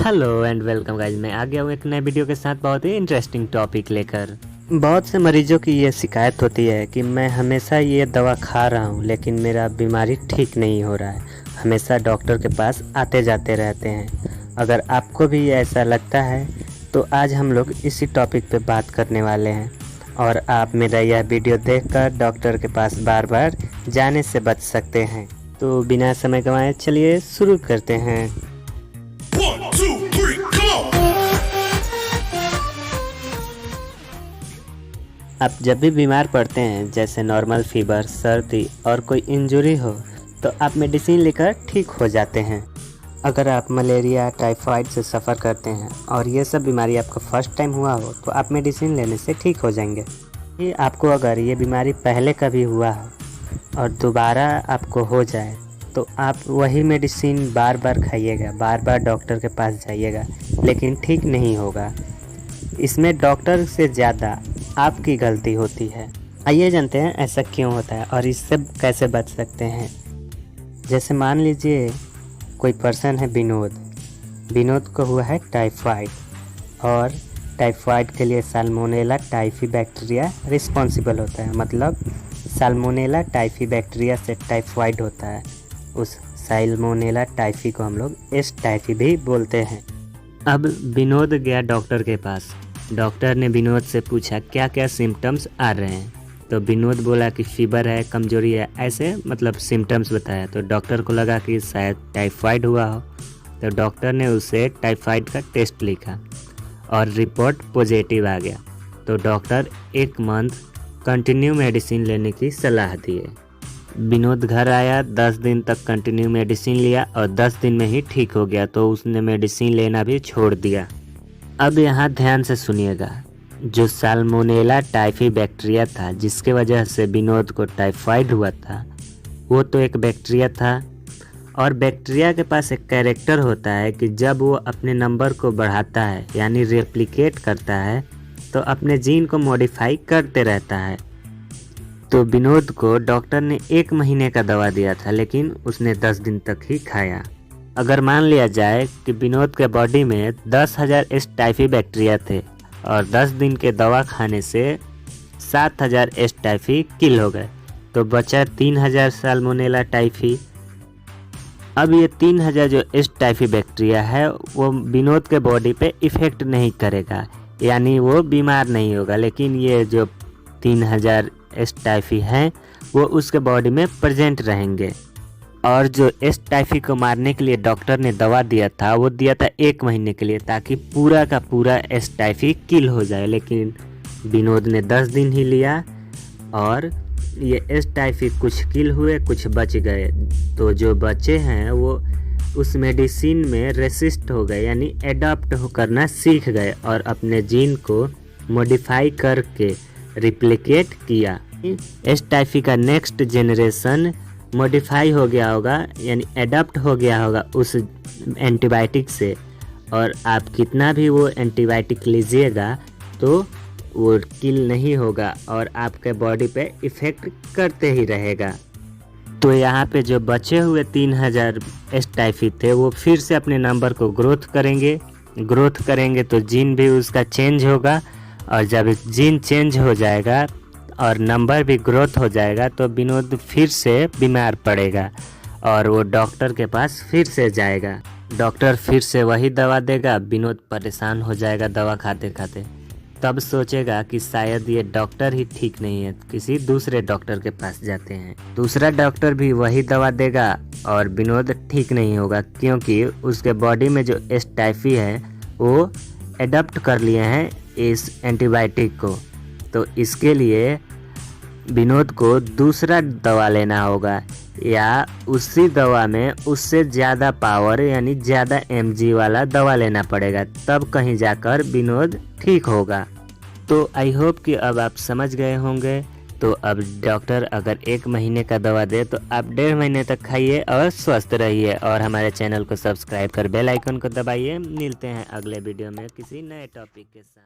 Hello and welcome guys, मैं आ गया हूँ एक नए वीडियो के साथ बहुत ही इंटरेस्टिंग टॉपिक लेकर। बहुत से मरीजों की ये शिकायत होती है कि मैं हमेशा ये दवा खा रहा हूँ लेकिन मेरा बीमारी ठीक नहीं हो रहा है, हमेशा डॉक्टर के पास आते जाते रहते हैं। अगर आपको भी ऐसा लगता है तो आज हम लोग इसी टॉपिक पे बात करने वाले हैं और आप मेरा यह वीडियो देखकर डॉक्टर के पास बार बार जाने से बच सकते हैं। तो बिना समय गंवाए चलिए शुरू करते हैं। 1, 2, 3, come on! आप जब भी बीमार पड़ते हैं, जैसे नॉर्मल फीवर, सर्दी और कोई इंजरी हो, तो आप मेडिसिन लेकर ठीक हो जाते हैं। अगर आप मलेरिया, टाइफाइड से सफ़र करते हैं और ये सब बीमारी आपको फर्स्ट टाइम हुआ हो तो आप मेडिसिन लेने से ठीक हो जाएंगे। ये आपको अगर ये बीमारी पहले कभी हुआ हो और दोबारा आपको हो जाए तो आप वही मेडिसिन बार बार खाइएगा, बार बार डॉक्टर के पास जाइएगा, लेकिन ठीक नहीं होगा। इसमें डॉक्टर से ज़्यादा आपकी गलती होती है। आइए जानते हैं ऐसा क्यों होता है और इससे कैसे बच सकते हैं। जैसे मान लीजिए कोई पर्सन है विनोद को हुआ है टाइफाइड और टाइफाइड के लिए साल्मोनेला टाइफी बैक्टीरिया रिस्पॉन्सिबल होता है। मतलब साल्मोनेला टाइफी बैक्टीरिया से टाइफाइड होता है। उस साल्मोनेला टाइफी को हम लोग एस टाइफी भी बोलते हैं। अब विनोद गया डॉक्टर के पास। डॉक्टर ने विनोद से पूछा क्या क्या सिम्टम्स आ रहे हैं, तो विनोद बोला कि फीवर है, कमजोरी है, ऐसे मतलब सिम्टम्स बताया। तो डॉक्टर को लगा कि शायद टाइफाइड हुआ हो, तो डॉक्टर ने उसे टाइफाइड का टेस्ट लिखा और रिपोर्ट पॉजिटिव आ गया। तो डॉक्टर 1 मंथ कंटिन्यू मेडिसिन लेने की सलाह दिए। विनोद घर आया, 10 दिन तक कंटिन्यू मेडिसिन लिया और 10 दिन में ही ठीक हो गया, तो उसने मेडिसिन लेना भी छोड़ दिया। अब यहाँ ध्यान से सुनिएगा, जो साल्मोनेला टाइफी बैक्टीरिया था जिसके वजह से विनोद को टाइफाइड हुआ था, वो तो एक बैक्टीरिया था और बैक्टीरिया के पास एक कैरेक्टर होता है कि जब वो अपने नंबर को बढ़ाता है यानी रेप्लिकेट करता है तो अपने जीन को मॉडिफाई करते रहता है। तो विनोद को डॉक्टर ने 1 महीने का दवा दिया था लेकिन उसने 10 दिन तक ही खाया। अगर मान लिया जाए कि विनोद के बॉडी में 10,000 एस टाइफी बैक्टीरिया थे और 10 दिन के दवा खाने से 7,000 एस टाइफी किल हो गए, तो बचा 3,000 साल्मोनेला टाइफी। अब ये 3,000 जो एस टाइफी बैक्टीरिया है वो विनोद के बॉडी पे इफ़ेक्ट नहीं करेगा, यानी वो बीमार नहीं होगा, लेकिन ये जो 3,000 एस टाइफी हैं वो उसके बॉडी में प्रेजेंट रहेंगे। और जो एस टाइफी को मारने के लिए डॉक्टर ने दवा दिया था वो दिया था 1 महीने के लिए, ताकि पूरा का पूरा एस टाइफी किल हो जाए, लेकिन विनोद ने 10 दिन ही लिया और ये एस टाइफी कुछ किल हुए, कुछ बच गए। तो जो बचे हैं वो उस मेडिसिन में रेसिस्ट हो गए, यानी एडॉप्ट करना सीख गए और अपने जीन को मॉडिफाई करके रिप्लिकेट किया। एस टाइफी का नेक्स्ट जनरेशन मॉडिफाई हो गया होगा, यानी एडॉप्ट हो गया होगा उस एंटीबायोटिक से, और आप कितना भी वो एंटीबायोटिक लीजिएगा तो वो किल नहीं होगा और आपके बॉडी पे इफ़ेक्ट करते ही रहेगा। तो यहाँ पे जो बचे हुए 3,000 एस टाइफी थे वो फिर से अपने नंबर को ग्रोथ करेंगे तो जीन भी उसका चेंज होगा, और जब जीन चेंज हो जाएगा और नंबर भी ग्रोथ हो जाएगा तो विनोद फिर से बीमार पड़ेगा और वो डॉक्टर के पास फिर से जाएगा। डॉक्टर फिर से वही दवा देगा, विनोद परेशान हो जाएगा दवा खाते खाते। तब सोचेगा कि शायद ये डॉक्टर ही ठीक नहीं है, किसी दूसरे डॉक्टर के पास जाते हैं। दूसरा डॉक्टर भी वही दवा देगा और विनोद ठीक नहीं होगा, क्योंकि उसके बॉडी में जो एस टाइफी है वो एडॉप्ट कर लिए हैं इस एंटीबायोटिक को। तो इसके लिए विनोद को दूसरा दवा लेना होगा या उसी दवा में उससे ज़्यादा पावर यानी ज़्यादा mg वाला दवा लेना पड़ेगा, तब कहीं जाकर विनोद ठीक होगा। तो आई होप कि अब आप समझ गए होंगे। तो अब डॉक्टर अगर 1 महीने का दवा दे तो आप 1.5 महीने तक खाइए और स्वस्थ रहिए, और हमारे चैनल को सब्सक्राइब कर बेल आइकन को दबाइए। मिलते हैं अगले वीडियो में किसी नए टॉपिक के साथ।